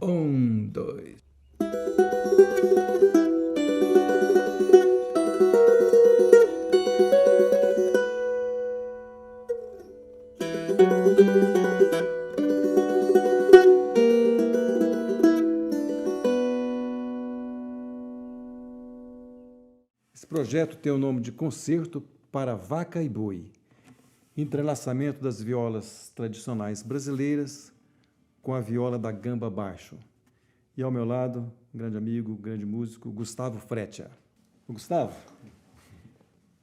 Dois. Esse projeto tem o nome de Concerto para Vaca e Boi, entrelaçamento das violas tradicionais brasileiras com a viola da gamba baixo. E ao meu lado, um grande amigo, um grande músico, Gustavo Frecha. Gustavo,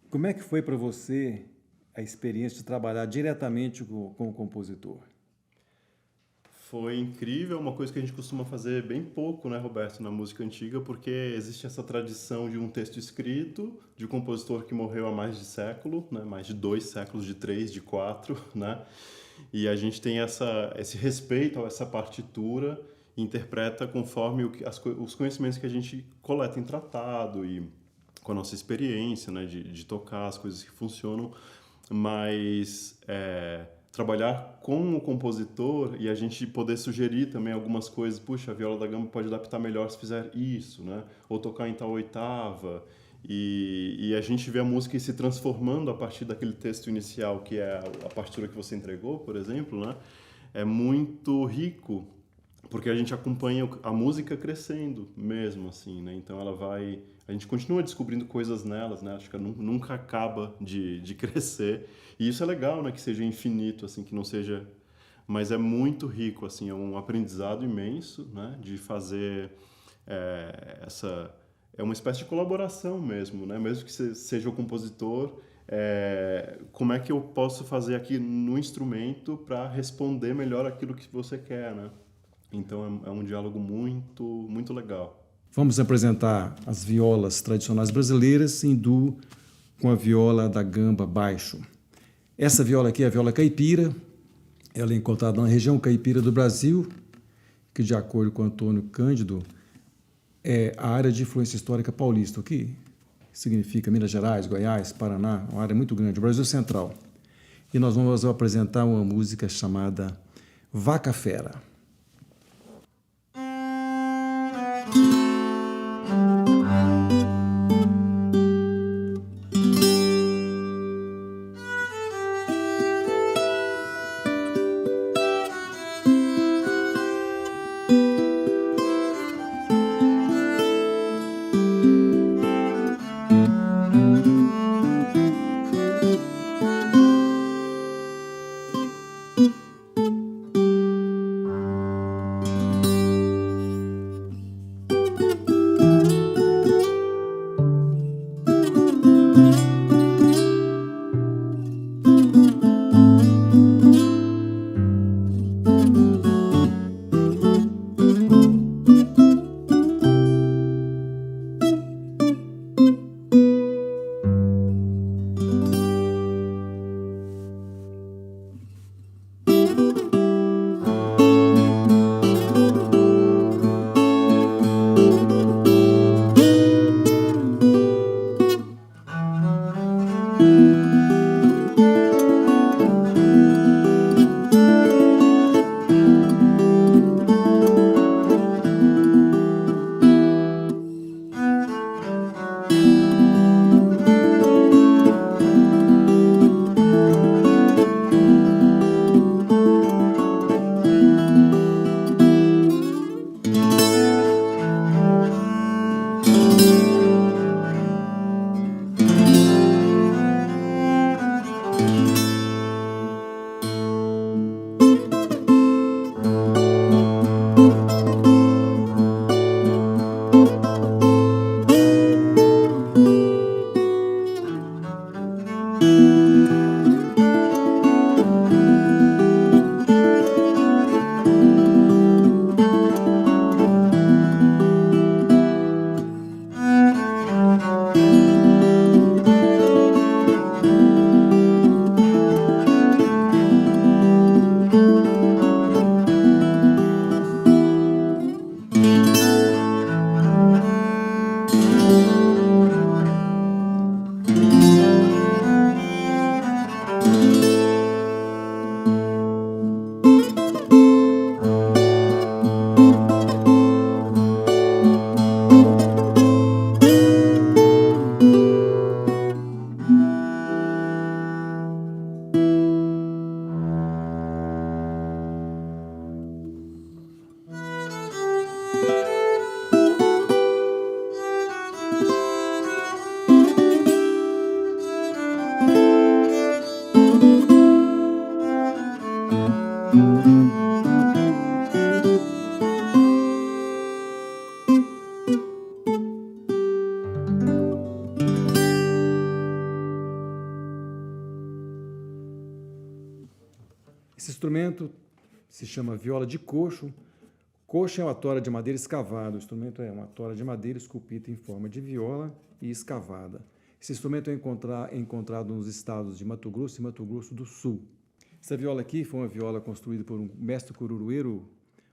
como é que foi para você a experiência de trabalhar diretamente com o compositor? Foi incrível, uma coisa que a gente costuma fazer bem pouco, né, Roberto, na música antiga, porque existe essa tradição de um texto escrito, de um compositor que morreu há mais de século, né, mais de 2 séculos, de 3, de 4, né, e a gente tem esse respeito a essa partitura e interpreta conforme os conhecimentos que a gente coleta em tratado e com a nossa experiência, né, de tocar as coisas que funcionam, mas trabalhar com o compositor e a gente poder sugerir também algumas coisas, puxa, a viola da gamba pode adaptar melhor se fizer isso, né? Ou tocar em tal oitava. E a gente vê a música se transformando a partir daquele texto inicial, que é a partitura que você entregou, por exemplo, né? É muito rico, porque a gente acompanha a música crescendo mesmo, assim, né? Então a gente continua descobrindo coisas nelas, né? Acho que nunca acaba de crescer. E isso é legal, né? Que seja infinito, assim, que não seja... Mas é muito rico, assim, é um aprendizado imenso, né? De fazer essa... É uma espécie de colaboração mesmo, né? Mesmo que você seja o compositor, como é que eu posso fazer aqui no instrumento para responder melhor aquilo que você quer, né? Então é um diálogo muito, muito legal. Vamos apresentar as violas tradicionais brasileiras em duo com a viola da gamba baixo. Essa viola aqui é a viola caipira, ela é encontrada na região caipira do Brasil, que de acordo com Antônio Cândido, é a área de influência histórica paulista, que significa Minas Gerais, Goiás, Paraná, uma área muito grande, o Brasil Central. E nós vamos apresentar uma música chamada Vaca Fera. instrumento se chama viola de coxo. Coxo é uma tora de madeira escavada. O instrumento é uma tora de madeira esculpida em forma de viola e escavada. Esse instrumento é encontrado nos estados de Mato Grosso e Mato Grosso do Sul. Essa viola aqui foi uma viola construída por um mestre cururueiro,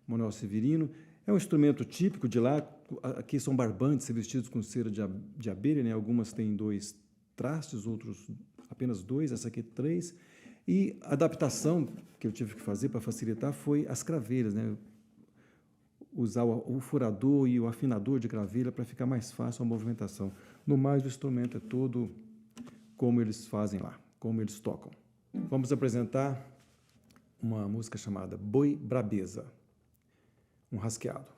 Manuel Severino. É um instrumento típico de lá. Aqui são barbantes revestidos com cera de abelha, né? Algumas têm 2 trastes, outros apenas 2, essa aqui 3. E a adaptação que eu tive que fazer para facilitar foi as cravelhas, né? Usar o furador e o afinador de cravelha para ficar mais fácil a movimentação. No mais, o instrumento é todo como eles fazem lá, como eles tocam. Vamos apresentar uma música chamada Boi Brabeza, um rasqueado.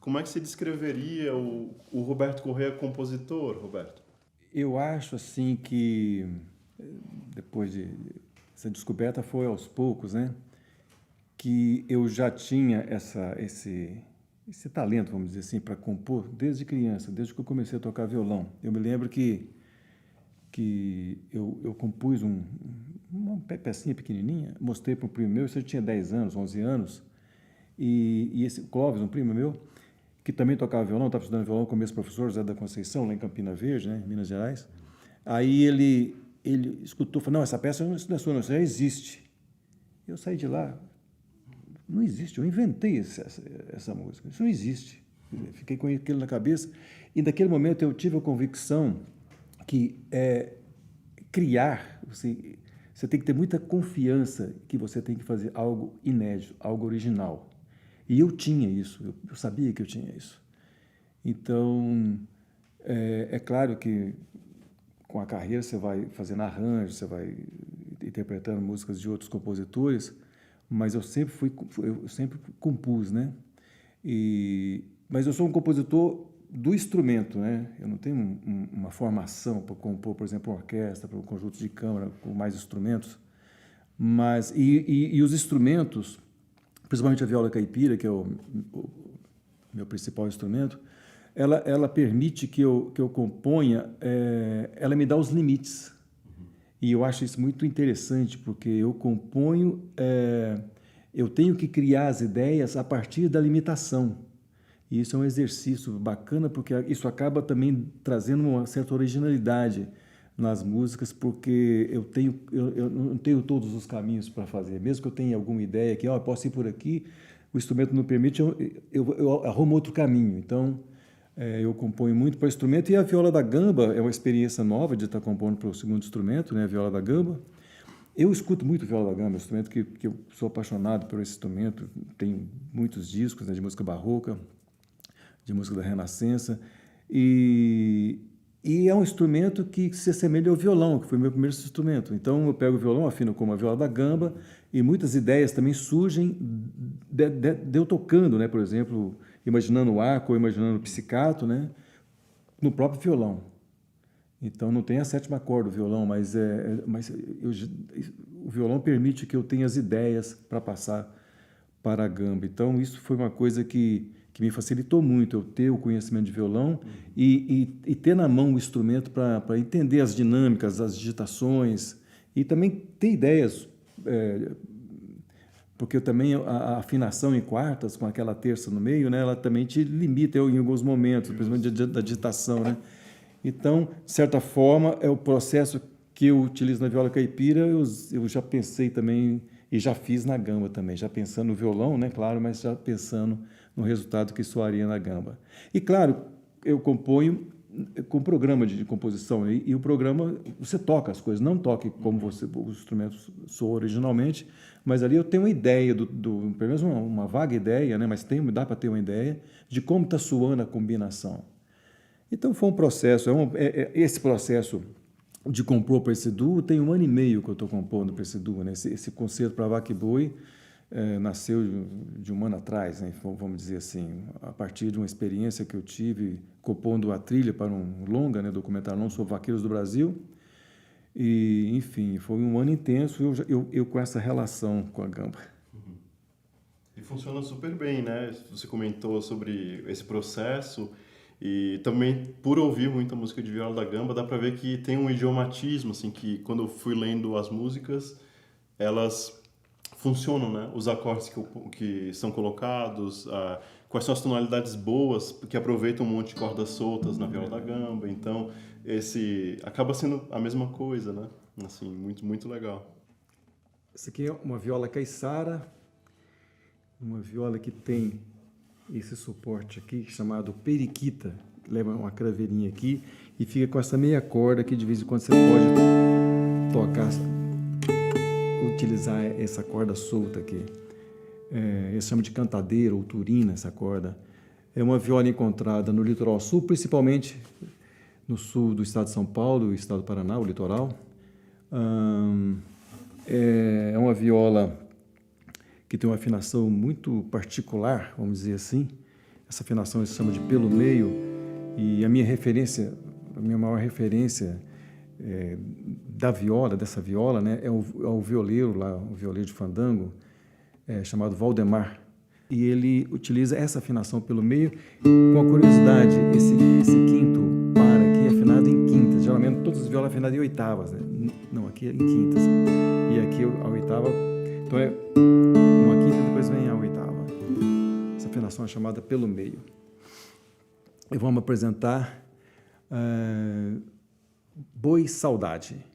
Como é que você descreveria o Roberto Corrêa compositor, Roberto? Eu acho assim que depois de essa descoberta foi aos poucos, né? Que eu já tinha esse talento, vamos dizer assim, para compor desde criança, desde que eu comecei a tocar violão. Eu me lembro que eu compus uma pecinha pequenininha, mostrei para um primo meu, isso eu tinha 10 anos, 11 anos, e esse Clóvis, um primo meu, que também tocava violão, estava estudando violão com o mesmo professor, José da Conceição, lá em Campina Verde, né, em Minas Gerais. Aí ele escutou, falou, não, essa peça não é sua, não, isso já existe. Eu saí de lá, não existe, eu inventei essa música, isso não existe. Fiquei com aquilo na cabeça, e naquele momento eu tive a convicção que criar, você tem que ter muita confiança que você tem que fazer algo inédito, algo original. E eu tinha isso, eu sabia que eu tinha isso. Então, é claro que com a carreira você vai fazendo arranjos, você vai interpretando músicas de outros compositores, mas eu sempre compus, né? Mas eu sou um compositor do instrumento, né? Eu não tenho uma formação para compor, por exemplo, uma orquestra, para um conjunto de câmara com mais instrumentos, mas e os instrumentos, principalmente a viola caipira, que é o meu principal instrumento, ela permite que eu componha, ela me dá os limites. E eu acho isso muito interessante, porque eu componho, eu tenho que criar as ideias a partir da limitação. E isso é um exercício bacana, porque isso acaba também trazendo uma certa originalidade nas músicas, porque eu não tenho todos os caminhos para fazer. Mesmo que eu tenha alguma ideia que eu posso ir por aqui, o instrumento não permite, eu arrumo outro caminho. Então, eu componho muito para o instrumento, e a viola da gamba é uma experiência nova de estar compondo para o segundo instrumento, né, a viola da gamba. Eu escuto muito viola da gamba, é um instrumento que eu sou apaixonado por esse instrumento, tenho muitos discos, né, de música barroca, de música da Renascença, e é um instrumento que se assemelha ao violão, que foi o meu primeiro instrumento. Então, eu pego o violão, afino como a viola da gamba, e muitas ideias também surgem de eu tocando, né? Por exemplo, imaginando o arco ou imaginando o pizzicato, né? No próprio violão. Então, não tem a sétima corda do violão, mas o violão permite que eu tenha as ideias para passar para a gamba. Então, isso foi uma coisa que me facilitou muito, eu ter o conhecimento de violão e ter na mão o instrumento para entender as dinâmicas, as digitações, e também ter ideias, porque também a afinação em quartas, com aquela terça no meio, né, ela também te limita em alguns momentos, principalmente da digitação, né? Então, de certa forma, é o processo que eu utilizo na viola caipira, eu já pensei também, e já fiz na gamba também, já pensando no violão, né, claro, mas já pensando no resultado que soaria na gamba. E, claro, eu componho com programa de composição, e o programa, você toca as coisas, não toque como os instrumentos soam originalmente, mas ali eu tenho uma ideia, pelo menos uma vaga ideia, né, mas dá para ter uma ideia de como está soando a combinação. Então, foi um processo, esse processo de compor para esse duo, tem 1 ano e meio que eu estou compondo para esse duo, né? Esse concerto para Vaca e Boi nasceu de 1 ano atrás, né? Vamos dizer assim, a partir de uma experiência que eu tive compondo a trilha para um longa, né, documentário longo sobre vaqueiros do Brasil. E, enfim, foi 1 ano intenso, eu com essa relação com a gamba. E funciona super bem, né? Você comentou sobre esse processo. E também, por ouvir muita música de viola da gamba, dá para ver que tem um idiomatismo, assim, que quando eu fui lendo as músicas, elas funcionam, né? Os acordes que são colocados, quais são as tonalidades boas, que aproveitam um monte de cordas soltas na viola da gamba. Então, acaba sendo a mesma coisa, né? Assim, muito, muito legal. Essa aqui é uma viola caiçara, uma viola que tem esse suporte aqui, chamado periquita, que leva uma craveirinha aqui e fica com essa meia corda que de vez em quando você pode tocar, utilizar essa corda solta aqui. Eles chamam de cantadeira ou turina, essa corda. É uma viola encontrada no litoral sul, principalmente no sul do estado de São Paulo, o estado do Paraná, o litoral. É uma viola que tem uma afinação muito particular, vamos dizer assim. Essa afinação se chama de pelo meio, e a minha maior referência dessa viola, né, é o violeiro lá, o violeiro de fandango, chamado Valdemar. E ele utiliza essa afinação pelo meio. Com a curiosidade, esse quinto par aqui é afinado em quinta. geralmente todas as violas afinadas em oitavas, né? Não, aqui é em quintas. E aqui a oitava, então é uma quinta e depois vem a oitava. Essa afinação é chamada pelo meio. E vamos apresentar Boi Saudade.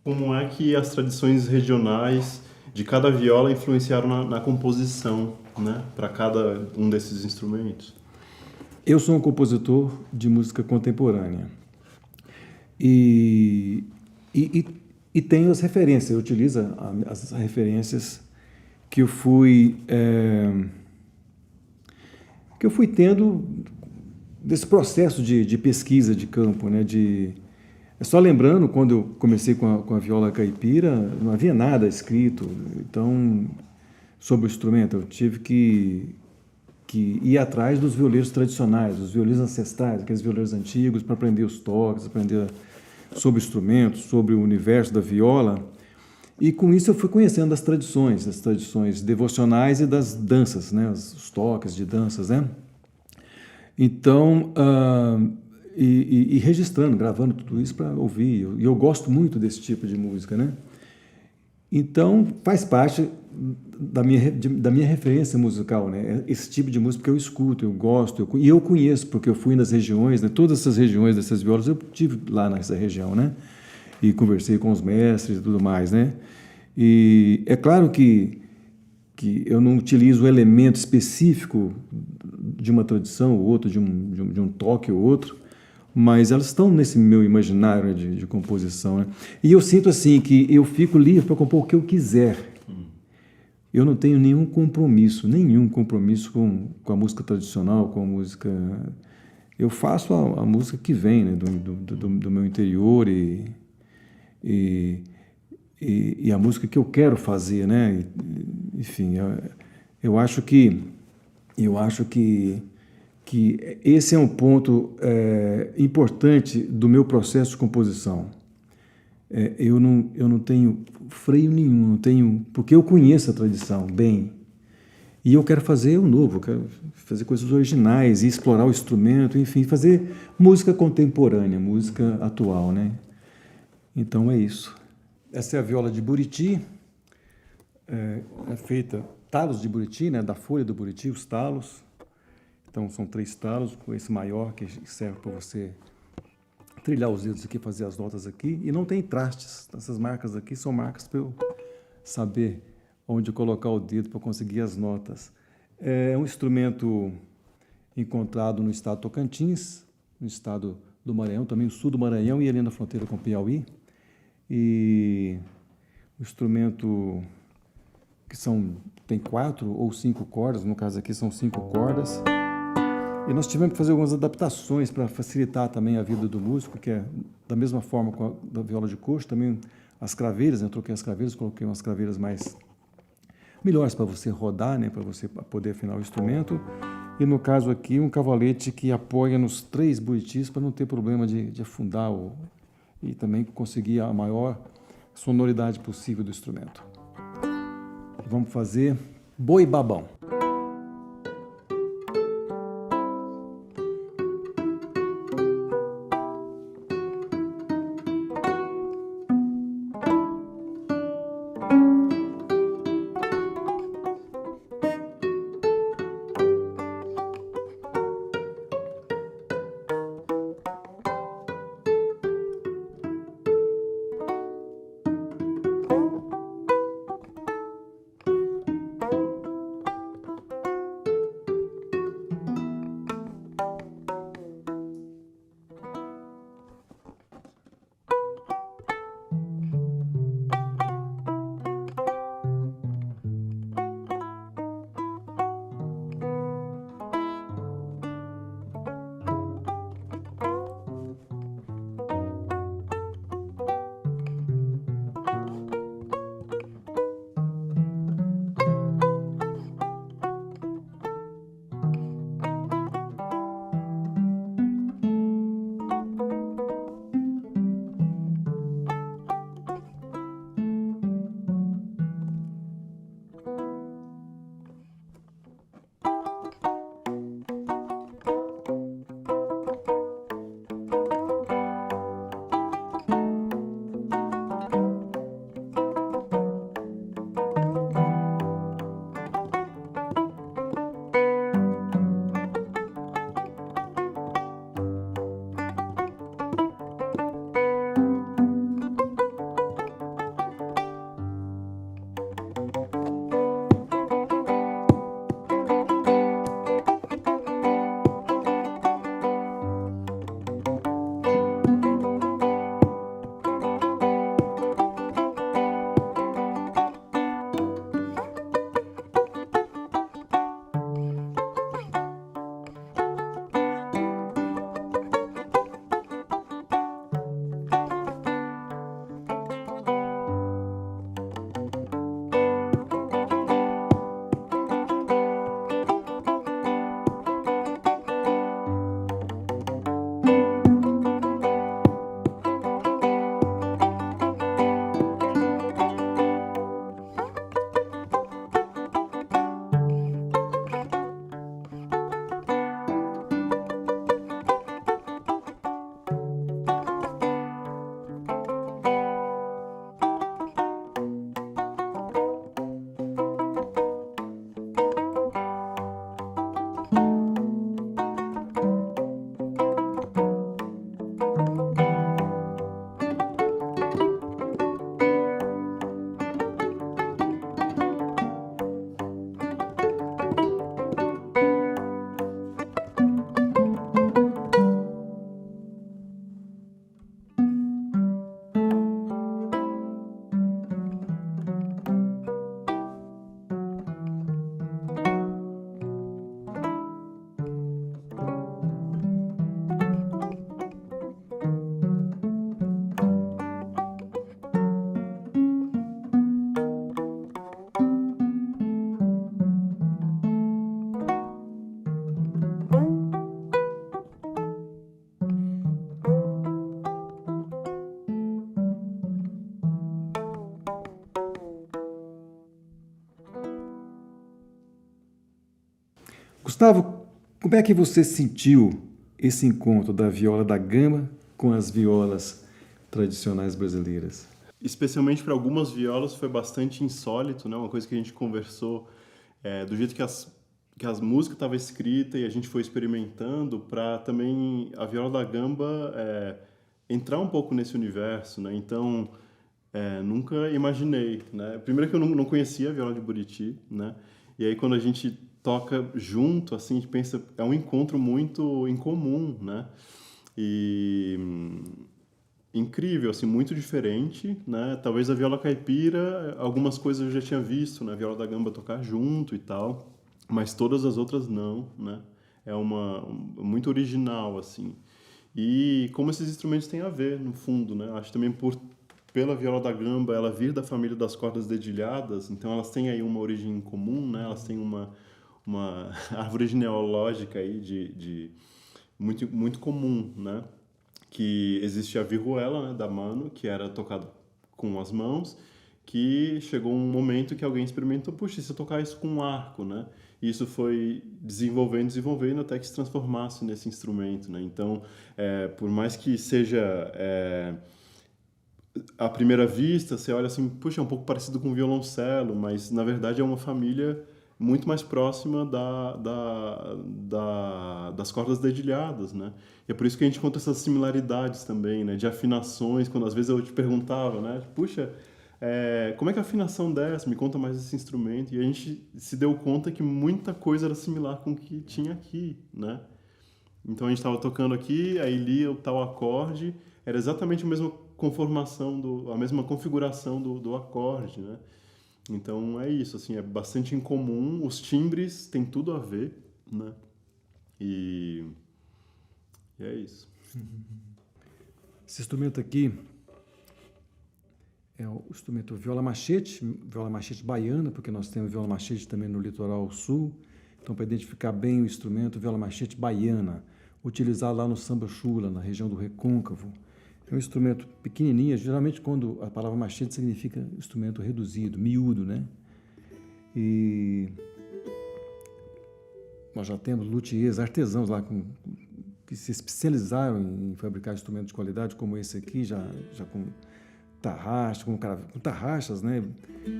Como é que as tradições regionais de cada viola influenciaram na composição, né, para cada um desses instrumentos? Eu sou um compositor de música contemporânea e tenho as referências, eu utilizo as referências que eu fui tendo desse processo de pesquisa de campo, né? Só lembrando, quando eu comecei com a viola caipira, não havia nada escrito, então, sobre o instrumento, eu tive que ir atrás dos violeiros tradicionais, dos violeiros ancestrais, aqueles violeiros antigos, para aprender os toques, aprender sobre instrumentos, sobre o universo da viola. E com isso eu fui conhecendo as tradições devocionais e das danças, né? Os toques de danças, né? Então, e registrando, gravando tudo isso para ouvir. E eu gosto muito desse tipo de música, né? Então, faz parte da minha referência musical, né? Esse tipo de música que eu escuto, eu gosto, e eu conheço, porque eu fui nas regiões, né? Todas essas regiões dessas violas, eu tive lá nessa região, né? E conversei com os mestres e tudo mais, né? E é claro que eu não utilizo um elemento específico de uma tradição ou outra, de um toque ou outro, mas elas estão nesse meu imaginário de composição, né? E eu sinto assim que eu fico livre para compor o que eu quiser. Eu não tenho nenhum compromisso com a música tradicional, com a música... Eu faço a música que vem, né, do meu interior e a música que eu quero fazer, né? Enfim, eu acho que esse é um ponto importante do meu processo de composição. Eu não tenho freio nenhum, não tenho, porque eu conheço a tradição bem e eu quero fazer o novo, eu quero fazer coisas originais e explorar o instrumento, enfim, fazer música contemporânea, música atual, né? Então é isso. Essa é a viola de Buriti, é feita talos de Buriti, né? Da folha do Buriti, os talos. Então são 3 talos, com esse maior que serve para você trilhar os dedos aqui, fazer as notas aqui. E não tem trastes. Essas marcas aqui são marcas para eu saber onde colocar o dedo para conseguir as notas. É um instrumento encontrado no estado de Tocantins, no estado do Maranhão, também o sul do Maranhão e ali na fronteira com o Piauí. E o instrumento que tem 4 ou 5 cordas, no caso aqui são 5 cordas. E nós tivemos que fazer algumas adaptações para facilitar também a vida do músico, que é da mesma forma com a da viola de coxo, também as craveiras, né? Eu troquei as craveiras, coloquei umas craveiras melhores para você rodar, né? Para você poder afinar o instrumento. E no caso aqui, um cavalete que apoia nos 3 buritis para não ter problema de afundar e também conseguir a maior sonoridade possível do instrumento. Vamos fazer Boi Babão. Gustavo, como é que você sentiu esse encontro da viola da gamba com as violas tradicionais brasileiras? Especialmente para algumas violas foi bastante insólito, né? Uma coisa que a gente conversou do jeito que as músicas estavam escritas e a gente foi experimentando para também a viola da gamba entrar um pouco nesse universo, né? Então, nunca imaginei, né? Primeiro que eu não conhecia a viola de Buriti, né? E aí quando a gente toca junto, assim, a gente pensa, é um encontro muito incomum, né? E incrível, assim, muito diferente, né? Talvez a viola caipira, algumas coisas eu já tinha visto, né? A viola da gamba tocar junto e tal, mas todas as outras não, né? É muito original, assim. E como esses instrumentos têm a ver, no fundo, né? Acho também pela viola da gamba ela vir da família das cordas dedilhadas, então elas têm aí uma origem em comum, né? Elas têm uma árvore genealógica aí muito, muito comum, né? Que existe a vihuela, né, da mano, que era tocada com as mãos, que chegou um momento que alguém experimentou, puxa, e se eu tocar isso com um arco, né? E isso foi desenvolvendo até que se transformasse nesse instrumento, né? Então, por mais que seja à primeira vista, você olha assim, puxa, é um pouco parecido com violoncelo, mas na verdade é uma família muito mais próxima das cordas dedilhadas, né? E é por isso que a gente conta essas similaridades também, né? De afinações, quando às vezes eu te perguntava, né? Puxa, como é que é a afinação dessa? Me conta mais desse instrumento. E a gente se deu conta que muita coisa era similar com o que tinha aqui, né? Então a gente estava tocando aqui, aí lia o tal acorde, era exatamente a mesma conformação, a mesma configuração do acorde, né? Então é isso, assim, é bastante incomum, os timbres têm tudo a ver, né? E é isso. Esse instrumento aqui é o instrumento viola machete baiana, porque nós temos viola machete também no litoral sul. Então, para identificar bem o instrumento, viola machete baiana, utilizado lá no samba chula, na região do Recôncavo. É um instrumento pequenininho, geralmente quando a palavra machete significa instrumento reduzido, miúdo, né? E nós já temos luthiers, artesãos lá que se especializaram em fabricar instrumentos de qualidade, como esse aqui, já com tarraxa, com tarraxas, né?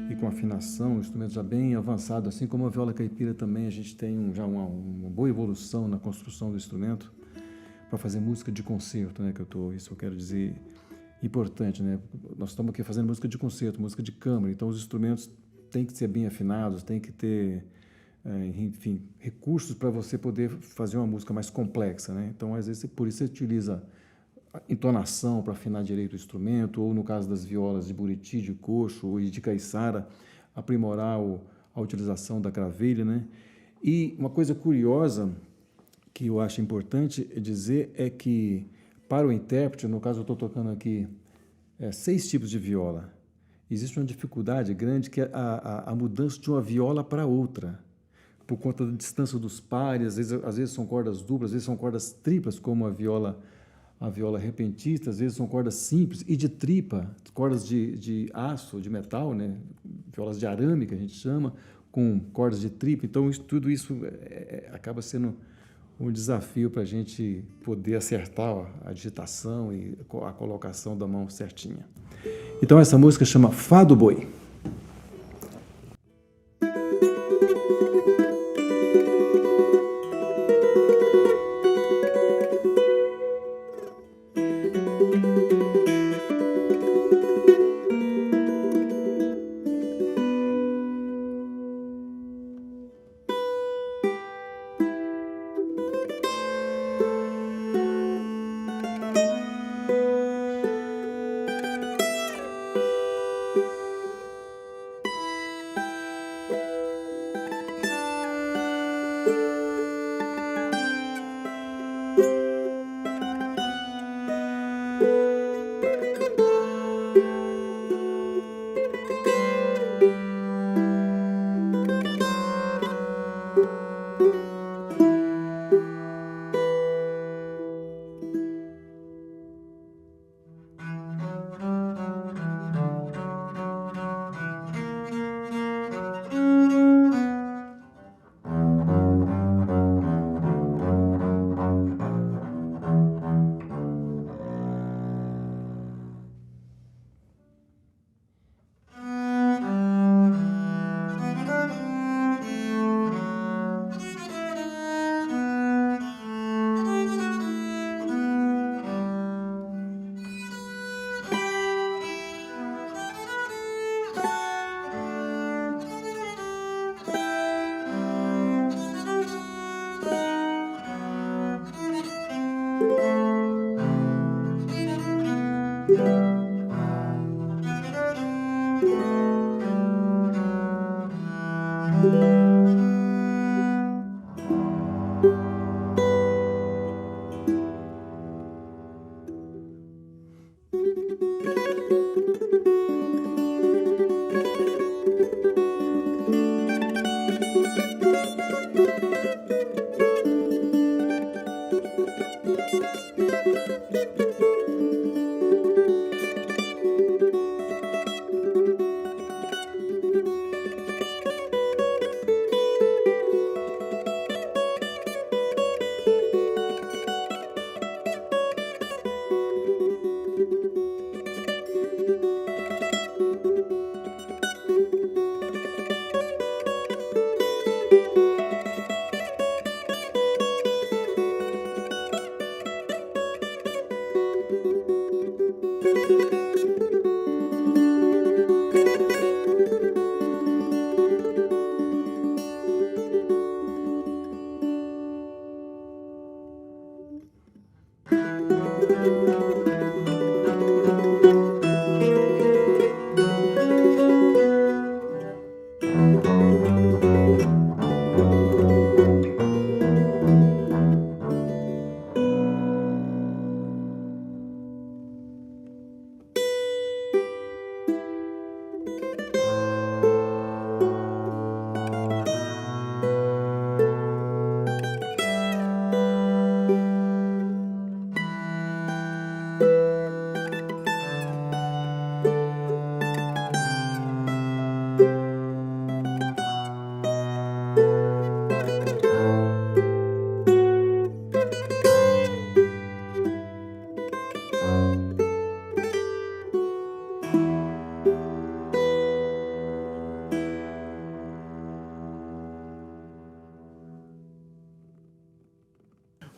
E com afinação, um instrumento já bem avançado, assim como a viola caipira também, a gente tem já uma boa evolução na construção do instrumento para fazer música de concerto, né? Isso eu quero dizer importante, né? Nós estamos aqui fazendo música de concerto, música de câmara, então os instrumentos têm que ser bem afinados, tem que ter, enfim, recursos para você poder fazer uma música mais complexa, né? Então, às vezes, por isso você utiliza entonação para afinar direito o instrumento, ou no caso das violas de buriti, de coxo e de caiçara, aprimorar a utilização da cravelha, né? E uma coisa curiosa que eu acho importante dizer é que para o intérprete, no caso eu estou tocando aqui 6 tipos de viola, existe uma dificuldade grande que é a mudança de uma viola para outra, por conta da distância dos pares, às vezes são cordas duplas, às vezes são cordas triplas, como a viola repentista, às vezes são cordas simples, e de tripa, cordas de aço, de metal, né? Violas de arame, que a gente chama, com cordas de tripa. Então, tudo isso acaba sendo um desafio para a gente poder acertar a digitação e a colocação da mão certinha. Então, essa música chama Fado Boi.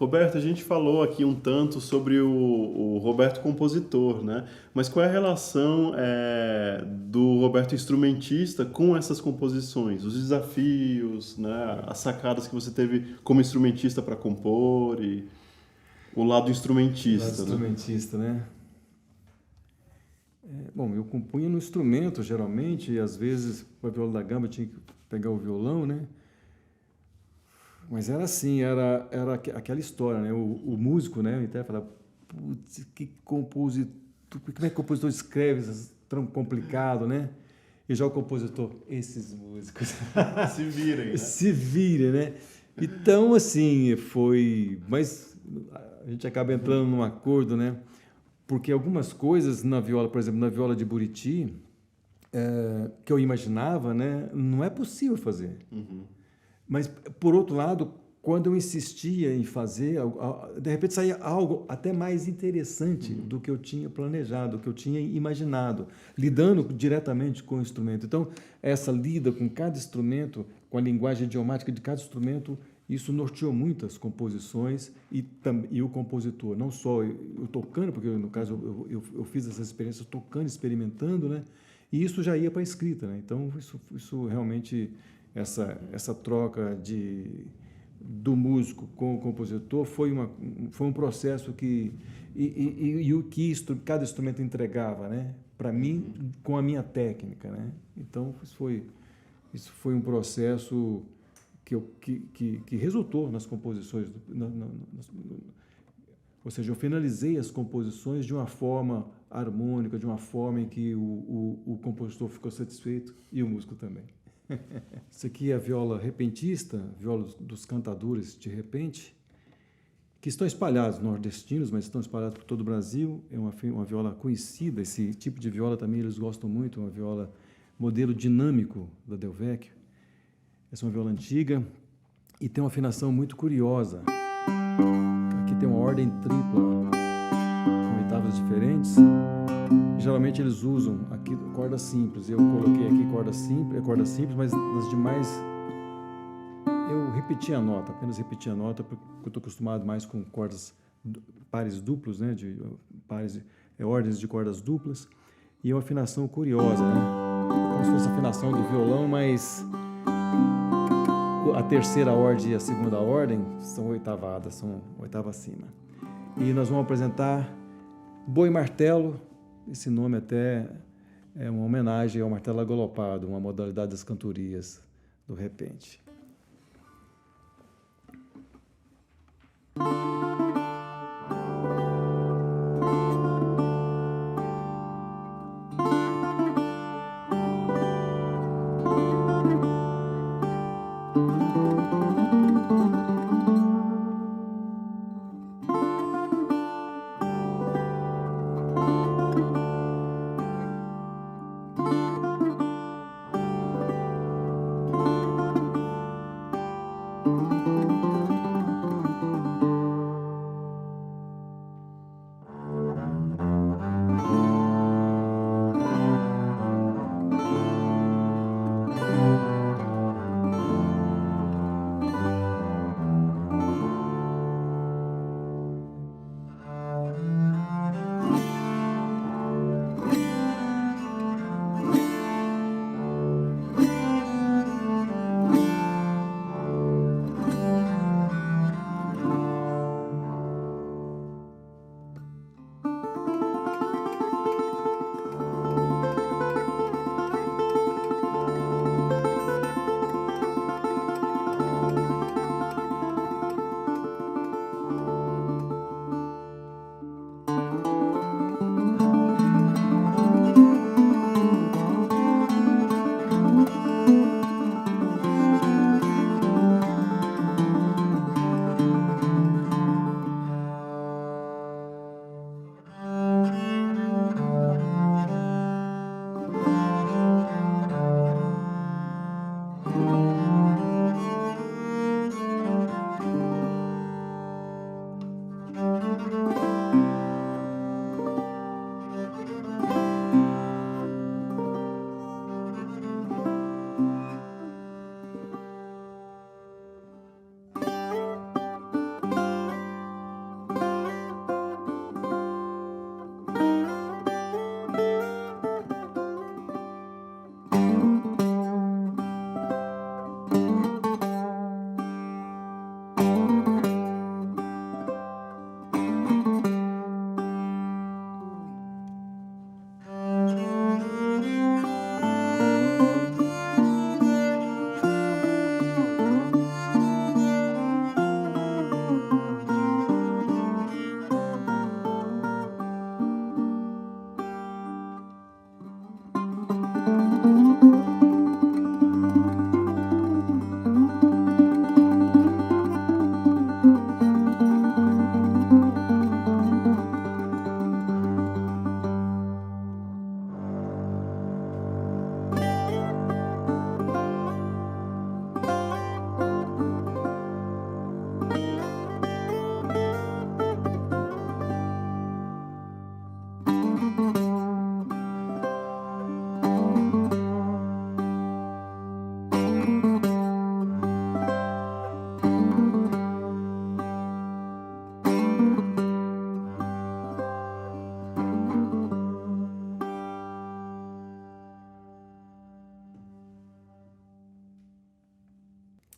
Roberto, a gente falou aqui um tanto sobre o Roberto compositor, né? Mas qual é a relação do Roberto instrumentista com essas composições? Os desafios, né? As sacadas que você teve como instrumentista para compor e o lado instrumentista, né? Bom, eu compunha no instrumento, geralmente, e às vezes, para a viola da gamba, eu tinha que pegar o violão, né? Mas era assim, era aquela história, né? O músico, né? Então, falava, putz, que compositor, como é que o compositor escreve isso tão complicado, né? E já o compositor, esses músicos. Se virem, né? Se virem, né? Então, assim, mas a gente acaba entrando num acordo, né? Porque algumas coisas na viola, por exemplo, na viola de Buriti, que eu imaginava, né? Não é possível fazer. Uhum. Mas, por outro lado, quando eu insistia em fazer, de repente saía algo até mais interessante do que eu tinha planejado, do que eu tinha imaginado, lidando diretamente com o instrumento. Então, essa lida com cada instrumento, com a linguagem idiomática de cada instrumento, isso norteou muitas composições e o compositor, não só eu tocando, porque no caso eu fiz essa experiência tocando, experimentando, né? E isso já ia para a escrita, né? Então, isso realmente... Essa troca do músico com o compositor foi um processo que o que cada instrumento entregava, né, para mim, com a minha técnica, né? Então isso foi um processo que resultou nas composições, ou seja, eu finalizei as composições de uma forma harmônica, de uma forma em que o compositor ficou satisfeito e o músico também. Isso aqui é a viola repentista, viola dos cantadores de repente, que estão espalhados, nordestinos, mas estão espalhados por todo o Brasil. É uma viola conhecida, esse tipo de viola também eles gostam muito, uma viola modelo dinâmico da Del Vecchio. Essa é uma viola antiga e tem uma afinação muito curiosa. Aqui tem uma ordem tripla, com oitavas diferentes. Geralmente eles usam aqui corda simples. Eu coloquei aqui corda simples, mas nas demais eu repeti a nota, apenas repeti a nota, porque eu estou acostumado mais com pares duplos, né, ordens de cordas duplas, e é uma afinação curiosa, né? Como se fosse a afinação do violão, mas a terceira ordem e a segunda ordem são oitavadas, são oitava acima. E nós vamos apresentar Boi Martelo. Esse nome até é uma homenagem ao martelo agolopado, uma modalidade das cantorias do repente.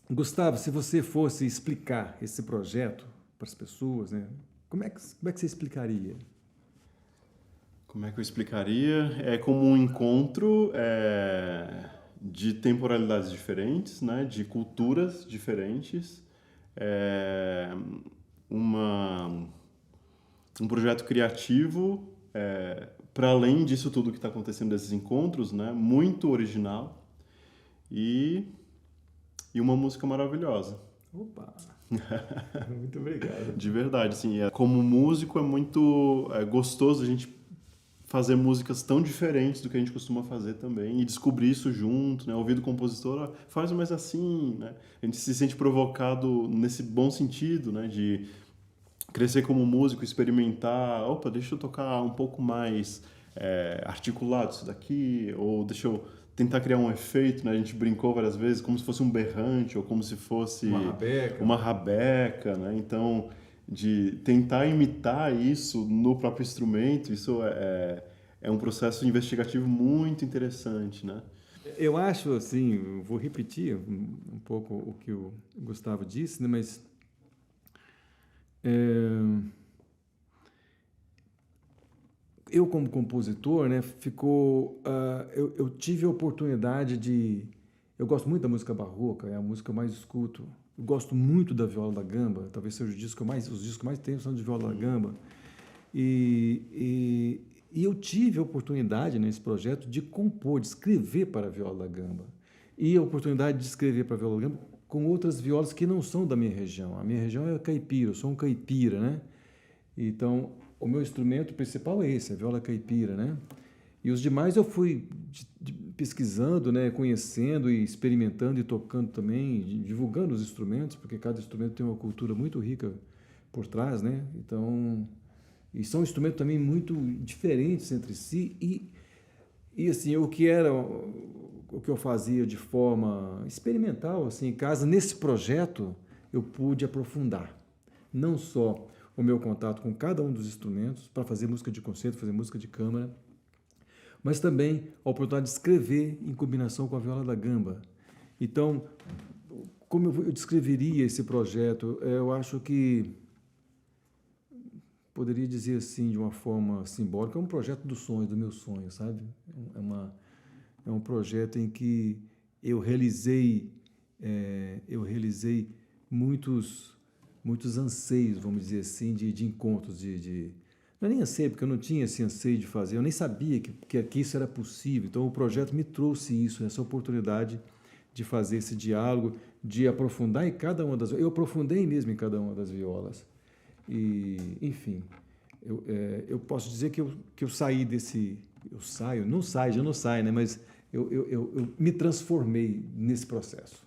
Gustavo, se você fosse explicar esse projeto para as pessoas, né, como é que você explicaria? Como é que eu explicaria? É como um encontro de temporalidades diferentes, né? De culturas diferentes, é, uma, um projeto criativo, para além disso tudo que está acontecendo desses encontros, né? Muito original e, e uma música maravilhosa. Opa! Muito obrigado. De verdade, assim, como músico é muito gostoso a gente fazer músicas tão diferentes do que a gente costuma fazer também e descobrir isso junto, né? Ouvir do compositor, ó, faz mais assim, né? A gente se sente provocado nesse bom sentido, né? De crescer como músico, experimentar, opa, deixa eu tocar um pouco mais articulado isso daqui, ou deixa eu tentar criar um efeito, né? A gente brincou várias vezes como se fosse um berrante ou como se fosse uma rabeca, né? Então, de tentar imitar isso no próprio instrumento, isso é um processo investigativo muito interessante, né? Eu acho, assim, eu vou repetir um pouco o que o Gustavo disse, né, mas eu como compositor, né, eu tive a oportunidade de... Eu gosto muito da música barroca, é a música que eu mais escuto. Eu gosto muito da viola da gamba, talvez seja os discos que eu mais tenho são de viola da gamba. E eu tive a oportunidade nesse projeto de compor, de escrever para a viola da gamba. E a oportunidade de escrever para a viola da gamba com outras violas que não são da minha região. A minha região é caipira, eu sou um caipira, né? Então, o meu instrumento principal é esse, a viola caipira, né? E os demais eu fui pesquisando, né, conhecendo e experimentando e tocando também, divulgando os instrumentos, porque cada instrumento tem uma cultura muito rica por trás, né? Então, e são instrumentos também muito diferentes entre si e assim, o que eu fazia de forma experimental assim em casa, nesse projeto eu pude aprofundar não só o meu contato com cada um dos instrumentos para fazer música de concerto, fazer música de câmara, mas também a oportunidade de escrever em combinação com a viola da gamba. Então, como eu descreveria esse projeto? Eu acho que poderia dizer assim, de uma forma simbólica, é um projeto dos sonhos, do meu sonho, sabe? É um projeto em que eu realizei muitos anseios, vamos dizer assim, de encontros, não é nem anseio, porque eu não tinha esse anseio de fazer, eu nem sabia que isso era possível. Então, o projeto me trouxe isso, essa oportunidade de fazer esse diálogo, de aprofundar em cada uma das... Eu aprofundei mesmo em cada uma das violas. E, enfim, eu posso dizer que eu saí desse... já não sai, né? Mas eu me transformei nesse processo.